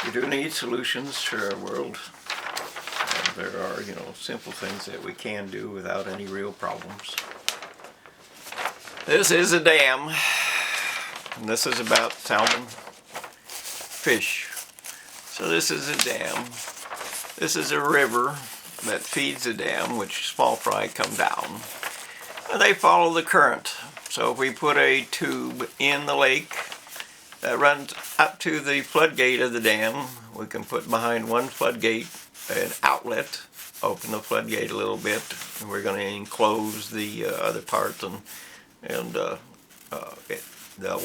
We do need solutions for our world. And there are, simple things that we can do without any real problems. This is a dam, and this is about salmon, fish. So this is a dam. This is a river that feeds the dam, which small fry come down. And they follow the current. So if we put a tube in the lake that runs up to the floodgate of the dam, we can put behind one floodgate an outlet, open the floodgate a little bit, and we're going to enclose the other part, and the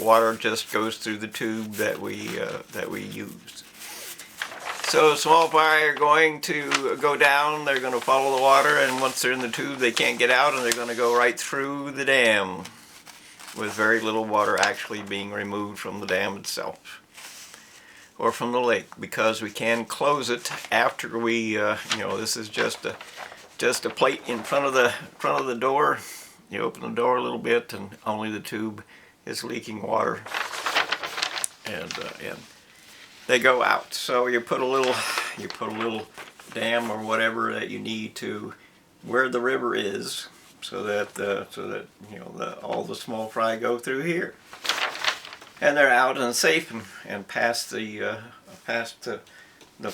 water just goes through the tube that we used. So small fry are going to go down, they're going to follow the water, and once they're in the tube they can't get out, and they're going to go right through the dam with very little water actually being removed from the dam itself or from the lake, because we can close it after we, this is just a plate in front of the door. You open the door a little bit and only the tube is leaking water, and they go out. So you put a little dam or whatever that you need to where the river is, so that all the small fry go through here, and they're out and safe and past the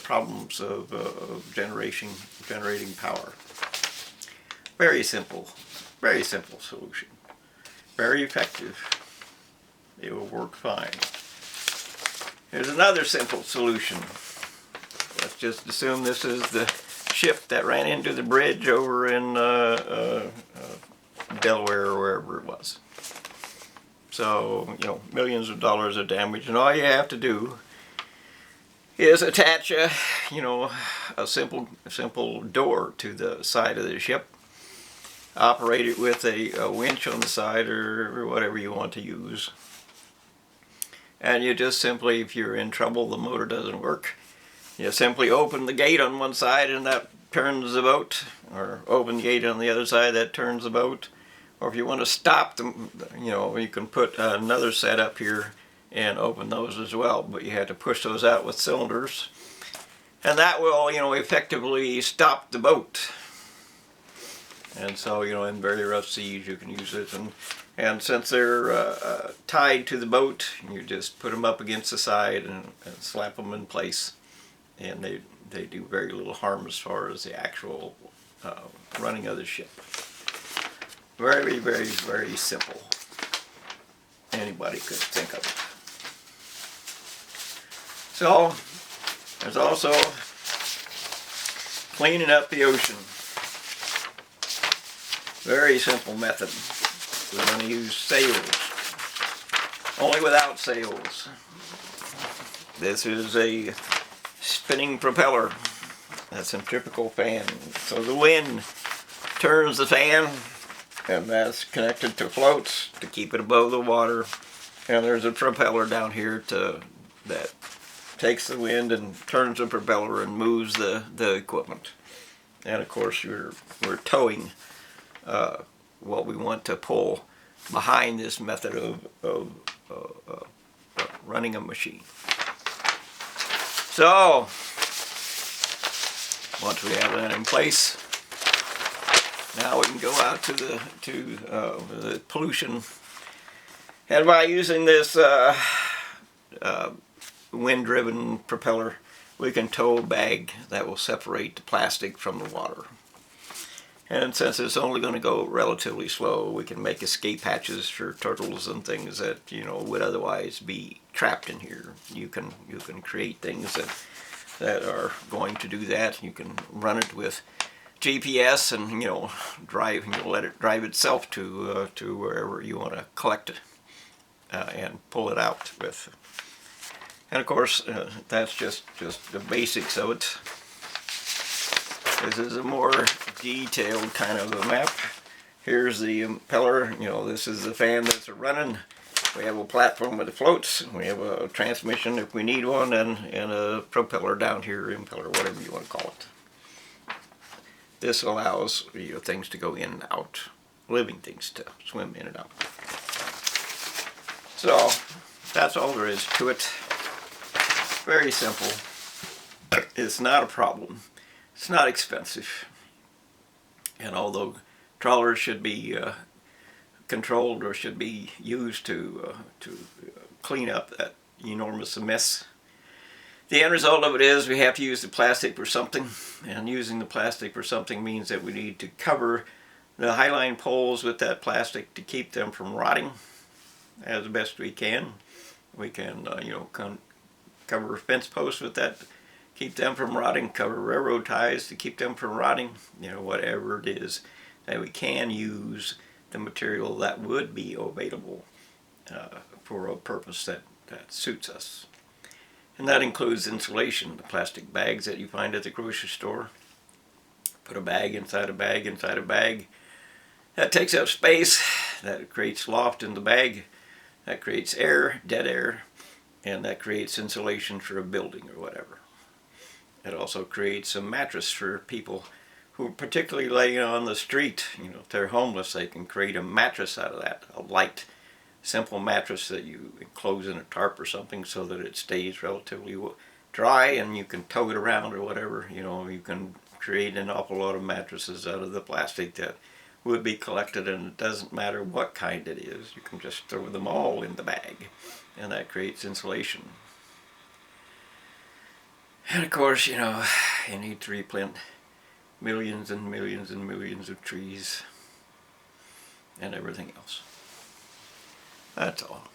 problems of generating power. Very simple solution. Very effective. It will work fine. Here's another simple solution. Let's just assume this is the ship that ran into the bridge over in Delaware or wherever it was. So, millions of dollars of damage, and all you have to do is attach a simple door to the side of the ship. Operate it with a winch on the side or whatever you want to use. And you just simply, if you're in trouble, the motor doesn't work, you simply open the gate on one side and that turns the boat, or open the gate on the other side, that turns the boat. Or if you want to stop them, you can put another set up here and open those as well, but you have to push those out with cylinders. And that will, effectively stop the boat. And so, in very rough seas you can use it, and since they're tied to the boat, you just put them up against the side and slap them in place, and they do very little harm as far as the actual running of the ship. Very, very, very simple. Anybody could think of it. So, there's also cleaning up the ocean. Very simple method. We're going to use sails, only without sails. This is a spinning propeller, a centrifugal fan. So the wind turns the fan, and that's connected to floats to keep it above the water. And there's a propeller down here that takes the wind and turns the propeller and moves the equipment. And of course we're towing what we want to pull behind this method of running a machine. So once we have that in place, now we can go out to the pollution, and by using this wind-driven propeller, we can tow a bag that will separate the plastic from the water. And since it's only going to go relatively slow, we can make escape hatches for turtles and things that would otherwise be trapped in here. You can create things that are going to do that. You can run it with GPS and drive, and you'll let it drive itself to wherever you want to collect it and pull it out with. And of course, that's just the basics of it. This is a more detailed kind of a map. Here's the impeller. This is the fan that's running. We have a platform with the floats. We have a transmission if we need one, and a propeller down here, impeller, whatever you want to call it. This allows things to go in and out, living things to swim in and out. So that's all there is to it. Very simple. It's not a problem. It's not expensive. And although trawlers should be controlled or should be used to clean up that enormous mess, the end result of it is we have to use the plastic for something, and using the plastic for something means that we need to cover the highline poles with that plastic to keep them from rotting as best we can. We can, cover fence posts with that, keep them from rotting, cover railroad ties to keep them from rotting, whatever it is that we can use the material that would be available for a purpose that suits us. And that includes insulation, the plastic bags that you find at the grocery store. Put a bag inside a bag inside a bag. That takes up space, that creates loft in the bag, that creates air, dead air, and that creates insulation for a building or whatever. It also creates a mattress for people who are particularly laying on the street. If they're homeless, they can create a mattress out of that, a light, simple mattress that you enclose in a tarp or something so that it stays relatively dry and you can tow it around or whatever. You can create an awful lot of mattresses out of the plastic that would be collected, and it doesn't matter what kind it is. You can just throw them all in the bag, and that creates insulation. And of course, you need to replant millions and millions and millions of trees and everything else. That's all.